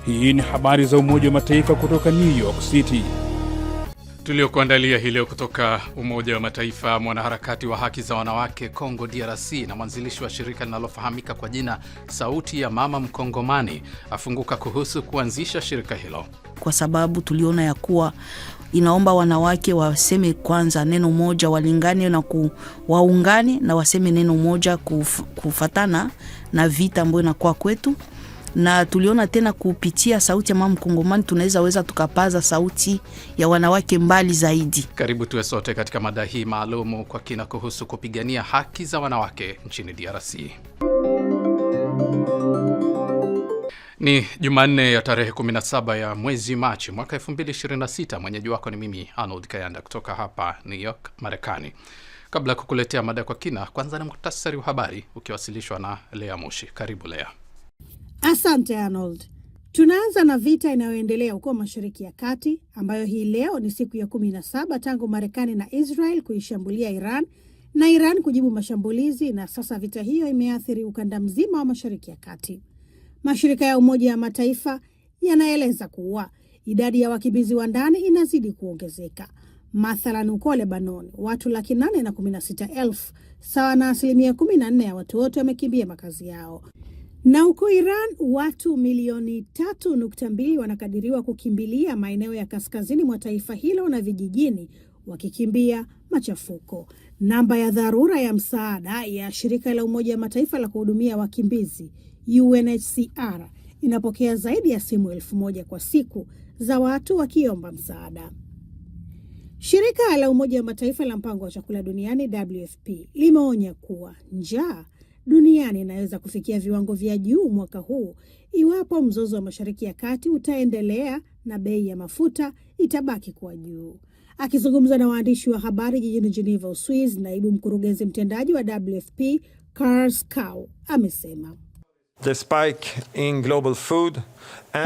Hii ni habari za Umoja wa Mataifa kutoka New York City. Tuliokuandalia hii leo kutoka Umoja wa Mataifa. Mwanaharakati wa haki za wanawake Kongo DRC na mwanzilishi wa shirika linalofahamika kwa jina Sauti ya Mama Mkongomani afunguka kuhusu kuanzisha shirika hilo. Kwa sababu tuliona ya kuwa inaomba wanawake waseme kwanza neno moja, walingane na waungane na waseme neno moja kufatana na vita ambayo inakuwa kwetu. Na tuliona tena kupitia Sauti ya Mama Mkongomani tunaweza tukapaza sauti ya wanawake mbali zaidi. Karibu tuwe sote katika mada hii maalumu kwa kina kuhusu kupigania haki za wanawake nchini DRC. Ni Jumanne ya tarehe 17 ya mwezi Machi mwaka 2026. Mwenyeji wako ni mimi Arnold Kayanda kutoka hapa New York, Marekani. Kabla ya kukuletea mada kwa kina, kwanza ni muhtasari wa habari ukiwasilishwa na Lea Mushi. Karibu Lea. Asante Arnold. Tunaanza na vita inayoendelea huko Mashariki ya Kati, ambayo hii leo ni siku ya 17 tangu Marekani na Israel kuishambulia Iran na Iran kujibu mashambulizi, na sasa vita hiyo imeathiri ukanda mzima wa Mashariki ya Kati. Mashirika ya Umoja wa Mataifa yanaeleza kuwa idadi ya wakimbizi wa ndani inazidi kuongezeka. Mathalan huko Lebanon, watu 816,000 sawa na 14% ya watu wote wamekimbia makazi yao. Na huko Iran, watu milioni 3.2 wanakadiriwa kukimbilia maeneo ya kaskazini mwa taifa hilo na vijijini wakikimbia machafuko. Namba ya dharura ya msaada ya shirika la Umoja wa Mataifa la kuhudumia wakimbizi UNHCR inapokea zaidi ya simu 1,000 kwa siku za watu wakiomba msaada. Shirika la Umoja wa Mataifa la Mpango wa Chakula Duniani WFP limeonya kuwa njaa duniani inaweza kufikia viwango vya juu mwaka huu iwapo mzozo wa Mashariki ya Kati utaendelea na bei ya mafuta itabaki kuwa juu. Akizungumza na waandishi wa habari jijini Geneva, Uswizi, naibu mkurugenzi mtendaji wa WFP Karl Skau amesema The spike in global food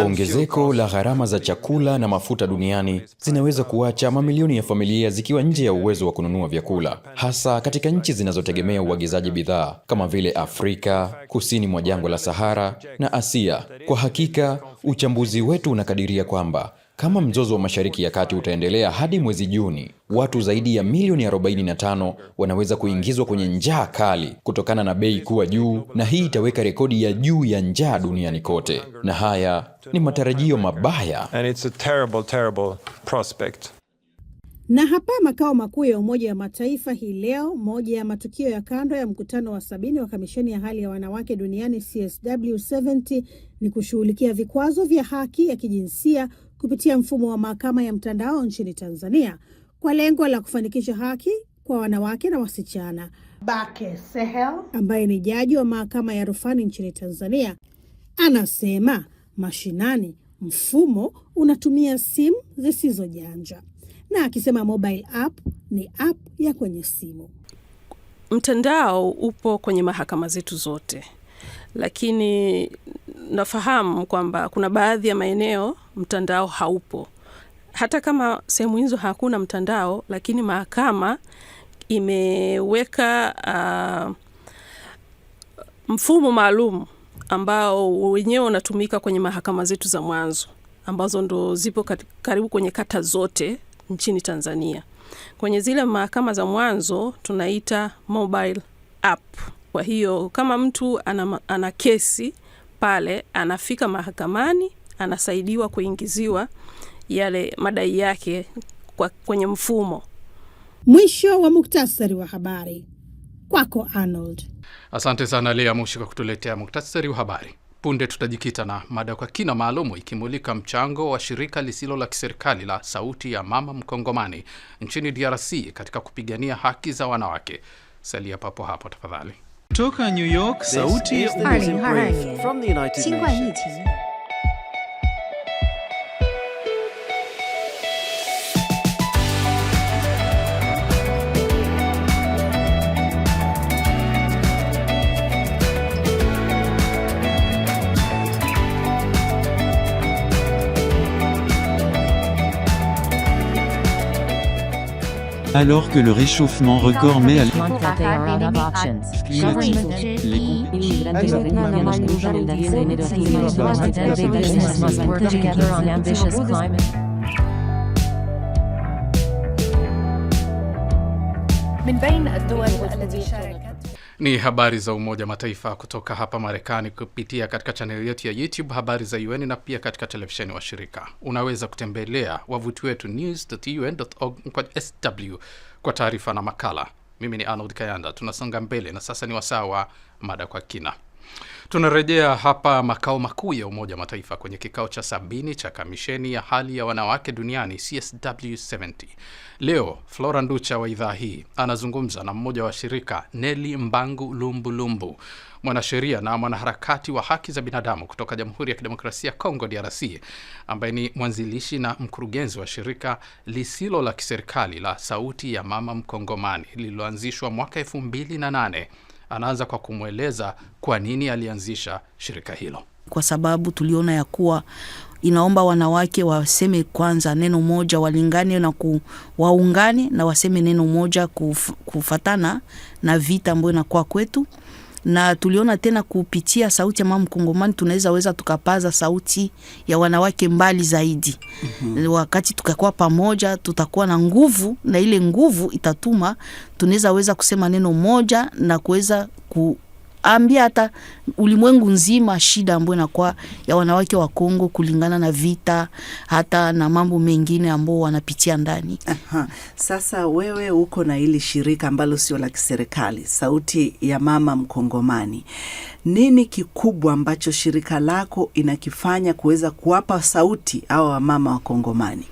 ongezeko la gharama za chakula na mafuta duniani zinaweza kuacha mamilioni ya familia zikiwa nje ya uwezo wa kununua vyakula, hasa katika nchi zinazotegemea uagizaji bidhaa kama vile Afrika, kusini mwa jangwa la Sahara na Asia. Kwa hakika, uchambuzi wetu unakadiria kwamba kama mzozo wa Mashariki ya Kati utaendelea hadi mwezi Juni, watu zaidi ya milioni 45 wanaweza kuingizwa kwenye njaa kali kutokana na bei kuwa juu, na hii itaweka rekodi ya juu ya njaa duniani kote. Na haya ni matarajio mabaya. And it's a terrible prospect. Na hapa makao makuu ya Umoja wa Mataifa hii leo, moja ya matukio ya kando ya mkutano wa 70 wa Kamisheni ya Hali ya Wanawake Duniani CSW70 ni kushughulikia vikwazo vya haki ya kijinsia kupitia mfumo wa mahakama ya mtandao nchini Tanzania kwa lengo la kufanikisha haki kwa wanawake na wasichana. Bake Sehel, ambaye ni jaji wa mahakama ya rufani nchini Tanzania, anasema mashinani mfumo unatumia simu zisizo janja, na akisema mobile app ni app ya kwenye simu. Mtandao upo kwenye mahakama zetu zote, lakini nafahamu kwamba kuna baadhi ya maeneo mtandao haupo. Hata kama sehemu hizo hakuna mtandao, lakini mahakama imeweka mfumo maalum ambao wenyewe unatumika kwenye mahakama zetu za mwanzo, ambazo ndo zipo karibu kwenye kata zote nchini Tanzania. Kwenye zile mahakama za mwanzo tunaita mobile app. Kwa hiyo kama mtu ana kesi pale, anafika mahakamani, anasaidiwa kuingiziwa yale madai yake kwenye mfumo. Mwisho wa muktasari wa habari. Kwako Arnold. Asante sana Lea Mushi kwa kutuletea muktasari wa habari. Punde tutajikita na mada kwa kina maalumu ikimulika mchango wa shirika lisilo la kiserikali la Sauti ya Mama Mkongomani nchini DRC katika kupigania haki za wanawake. Salia papo hapo tafadhali. Kutoka New York, Sauti ya from the United Nations. Alors que le réchauffement record met à Ni habari za Umoja Mataifa kutoka hapa Marekani kupitia katika chaneli yetu ya YouTube Habari za UN na pia katika televisheni wa shirika. Unaweza kutembelea wavuti wetu news.un.org/sw kwa taarifa na makala. Mimi ni Arnold Kayanda. Tunasonga mbele na sasa ni wasaa wa mada kwa kina. Tunarejea hapa makao makuu ya Umoja Mataifa kwenye kikao cha 70 cha kamisheni ya hali ya wanawake duniani CSW70. Leo Flora Nducha wa idhaa hii anazungumza na mmoja wa shirika, Nelly Mbangu Lumbulumbu, mwanasheria na mwanaharakati wa haki za binadamu kutoka Jamhuri ya Kidemokrasia Kongo DRC, ambaye ni mwanzilishi na mkurugenzi wa shirika lisilo la kiserikali la Sauti ya Mama Mkongomani lililoanzishwa mwaka 2008. Anaanza kwa kumweleza kwa nini alianzisha shirika hilo. Kwa sababu tuliona ya kuwa inaomba wanawake waseme kwanza neno moja, walingane na waungane na waseme neno moja kufatana na vita ambayo inakuwa kwetu. Na tuliona tena kupitia Sauti ya Mama Mkongomani tunaweza tukapaza sauti ya wanawake mbali zaidi. Wakati tukakuwa pamoja tutakuwa na nguvu, na ile nguvu itatuma tunaweza kusema neno moja na kuweza kuambia hata ulimwengu nzima shida ambayo inakuwa ya wanawake wa Kongo kulingana na vita hata na mambo mengine ambao wanapitia ndani. Sasa wewe uko na hili shirika ambalo sio la kiserikali, Sauti ya Mama Mkongomani. Nini kikubwa ambacho shirika lako inakifanya kuweza kuwapa sauti hao wamama wa Kongomani?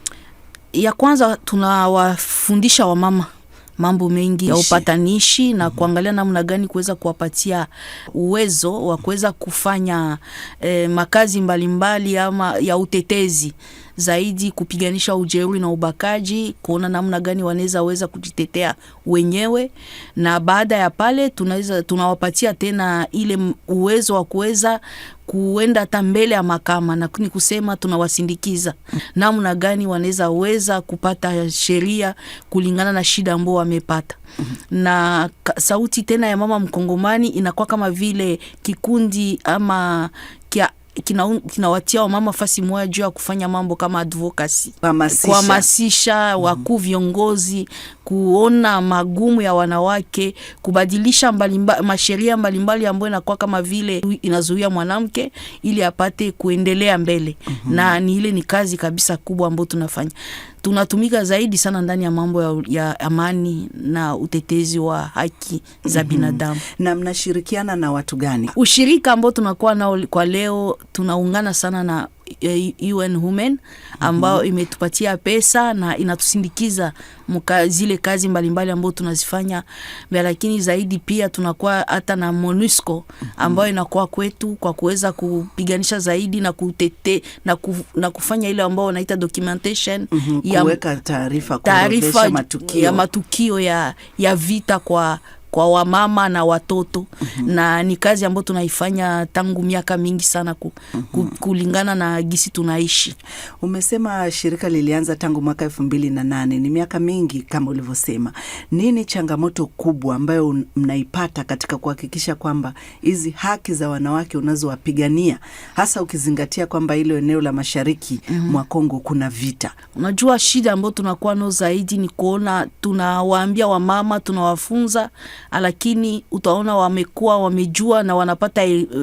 Ya kwanza tunawafundisha wamama mambo mengi ya upatanishi na kuangalia namna gani kuweza kuwapatia uwezo wa kuweza kufanya makazi mbalimbali ama ya utetezi zaidi, kupiganisha ujeuri na ubakaji, kuona namna gani wanaweza kujitetea wenyewe. Na baada ya pale tunawapatia tena ile uwezo wa kuweza kuenda hata mbele ya mahakama, na ni kusema tunawasindikiza namna gani wanaweza kupata sheria kulingana na shida ambao wamepata. Na Sauti tena ya Mama Mkongomani inakuwa kama vile kikundi ama kinawatia wamama fasi moja juu ya kufanya mambo kama advocacy, kuhamasisha wakuu viongozi, kuona magumu ya wanawake, kubadilisha masheria mbalimbali ambayo inakuwa kama vile inazuia mwanamke ili apate kuendelea mbele. Na ni kazi kabisa kubwa ambayo tunafanya. Tunatumika zaidi sana ndani ya mambo ya amani na utetezi wa haki za binadamu. Na mnashirikiana na watu gani? Ushirika ambao tunakuwa nao kwa leo, tunaungana sana na UN Women ambao imetupatia pesa na inatusindikiza zile kazi mbalimbali ambao tunazifanya. Lakini zaidi pia tunakuwa hata na MONUSCO ambao inakuwa kwetu kwa kuweza kupiganisha zaidi na kutete na kufanya ile ambao wanaita documentation ya kuweka taarifa matukio ya matukio ya vita kwa wamama na watoto. Na ni kazi ambayo tunaifanya tangu miaka mingi sana kulingana na gisi tunaishi. Umesema shirika lilianza tangu mwaka 2008, ni miaka mingi kama ulivyosema. Nini changamoto kubwa ambayo mnaipata katika kuhakikisha kwamba hizi haki za wanawake unazowapigania, hasa ukizingatia kwamba ile eneo la mashariki mwa Kongo kuna vita? Unajua shida ambayo tunakuwa nayo zaidi ni kuona tunawaambia wamama, tunawafunza, lakini utaona wamejua na wanapata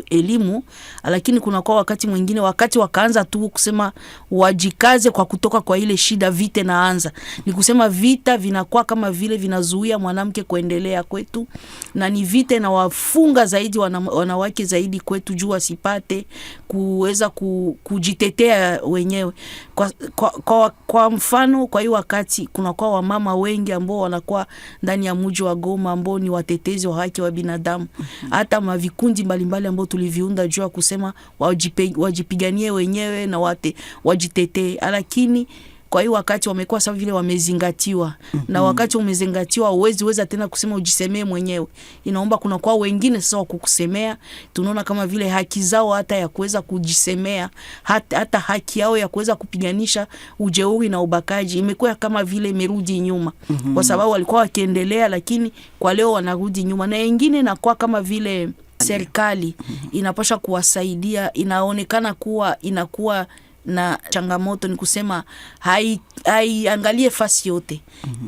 elimu, lakini kunakuwa wakati mwingine wakati wakaanza tu kusema wajikaze kwa kutoka kwa ile shida, vita naanza. Ni kusema vita vinakuwa kama vile vinazuia mwanamke kuendelea kwetu, na ni vita na wafunga zaidi wanawake zaidi kwetu juu wasipate kuweza kujitetea wenyewe. Kwa mfano, kwa hiyo wakati kunakuwa wamama wengi ambao wanakuwa ndani ya mji wa Goma ambao ni watetezi wa haki wa binadamu. Hata mavikundi mbalimbali ambao tuliviunda juu kusema wajipiganie wenyewe na wajitetee, lakini Kwa hiyo wakati wamekuwa sawa vile wamezingatiwa, na wakati umezingatiwa uwezi weza tena kusema ujisemee mwenyewe. Inaomba kuna kwa wengine sasa wa kukusemea. Tunaona kama vile haki zao hata ya kuweza kujisemea, hata haki yao ya kuweza kupiganisha ujeuri na ubakaji imekuwa kama vile imerudi nyuma. Kwa sababu walikuwa wakiendelea, lakini kwa leo wanarudi nyuma. Na wengine na kwa kama vile serikali inapaswa kuwasaidia, inaonekana kuwa inakuwa na changamoto, ni kusema haiangalie fasi yote.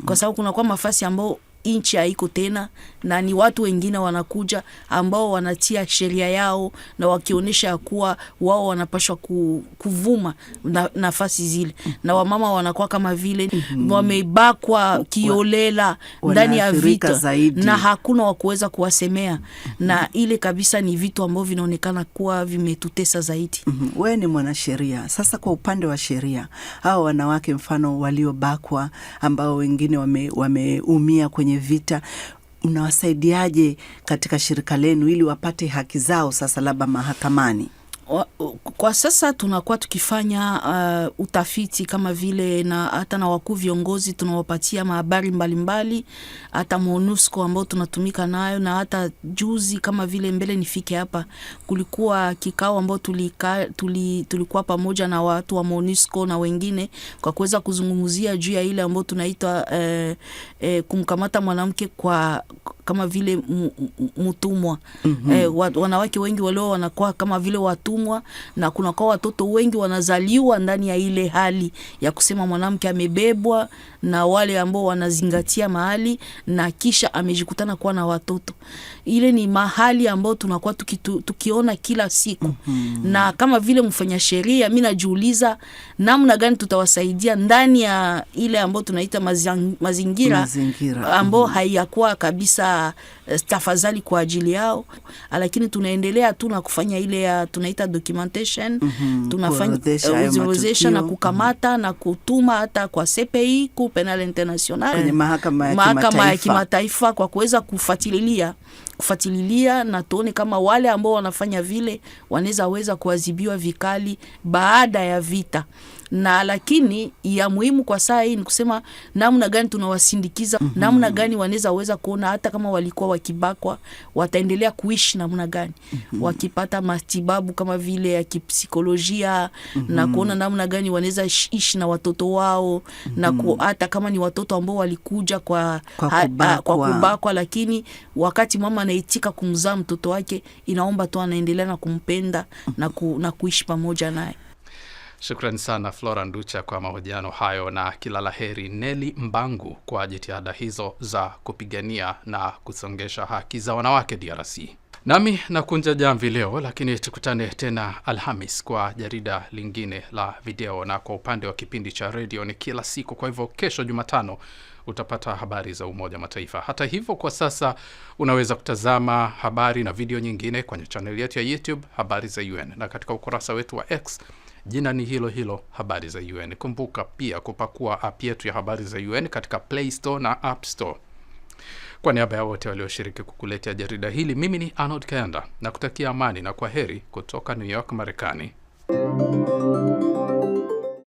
Kwa sababu kuna kwa mafasi ambao inchi haiko tena, na ni watu wengine wanakuja ambao wanatia sheria yao na wakionyesha kuwa wao wanapaswa kuvuma nafasi zile, na wamama wanakuwa kama vile wamebakwa kiolela ndani ya vita na hakuna wa kuweza kuwasemea. Na ile kabisa ni vitu ambavyo vinaonekana kuwa vimetutesa zaidi. Wewe ni mwanasheria. Sasa kwa upande wa sheria, hao wanawake mfano waliobakwa ambao wengine wameumia kwenye vita, mnawasaidiaje katika shirika lenu ili wapate haki zao sasa labda mahakamani? Kwa sasa tunakuwa tukifanya utafiti kama vile, na hata na wakuu viongozi tunawapatia habari mbalimbali, hata MONUSCO ambao tunatumika nayo. Na hata juzi kama vile mbele nifike hapa, kulikuwa kikao ambao tulikuwa pamoja na watu wa MONUSCO na wengine kwa kuweza kuzungumzia juu ya ile ambao tunaita kumkamata mwanamke kwa kama vile mtumwa. Wanawake wengi walio wanakuwa kama vile watumwa, na kuna kwa watoto wengi wanazaliwa ndani ya ile hali ya kusema mwanamke amebebwa na wale ambao wanazingatia mahali, na kisha amejikutana kuwa na watoto. Ile ni mahali ambao tunakuwa tukiona kila siku. Na kama vile mfanya sheria, mimi najiuliza namna gani tutawasaidia ndani ya ile ambao tunaita mazingira ambao haiyakuwa kabisa tafadhali kwa ajili yao. Lakini tunaendelea tu na kufanya ile ya tunaita documentation, tunafanya orodhesha na kukamata na kutuma hata kwa CPI, Cour Penal International, kwenye mahakama ya kimataifa kwa kuweza kufuatilia na tuone kama wale ambao wanafanya vile weza kuadhibiwa vikali baada ya vita. Na lakini ya muhimu kwa saa hii ni kusema namna gani tunawasindikiza, namna gani weza kuona hata kama walikuwa wakibakwa wataendelea kuishi namna gani, wakipata matibabu kama vile ya kipsikolojia, na kuona namna gani wanaweza ishi na watoto wao, na hata kama ni watoto ambao walikuja kwa kubakwa, lakini wakati mama anaitika kumzaa mtoto wake, inaomba tu anaendelea na kumpenda na kuishi pamoja naye. Shukrani sana Flora Nducha kwa mahojiano hayo, na kila laheri Nelly Mbangu kwa jitihada hizo za kupigania na kusongesha haki za wanawake DRC. Nami nakunja jamvi leo, lakini tukutane tena Alhamis kwa jarida lingine la video, na kwa upande wa kipindi cha radio ni kila siku. Kwa hivyo kesho Jumatano utapata habari za Umoja Mataifa. Hata hivyo kwa sasa unaweza kutazama habari na video nyingine kwenye channel yetu ya YouTube Habari za UN, na katika ukurasa wetu wa X jina ni hilo Habari za UN. Kumbuka pia kupakua app yetu ya Habari za UN katika Play Store na App Store. Kwa niaba ya wote walioshiriki kukuletea jarida hili, mimi ni Arnold Kayanda na kutakia amani na kwaheri kutoka New York, Marekani.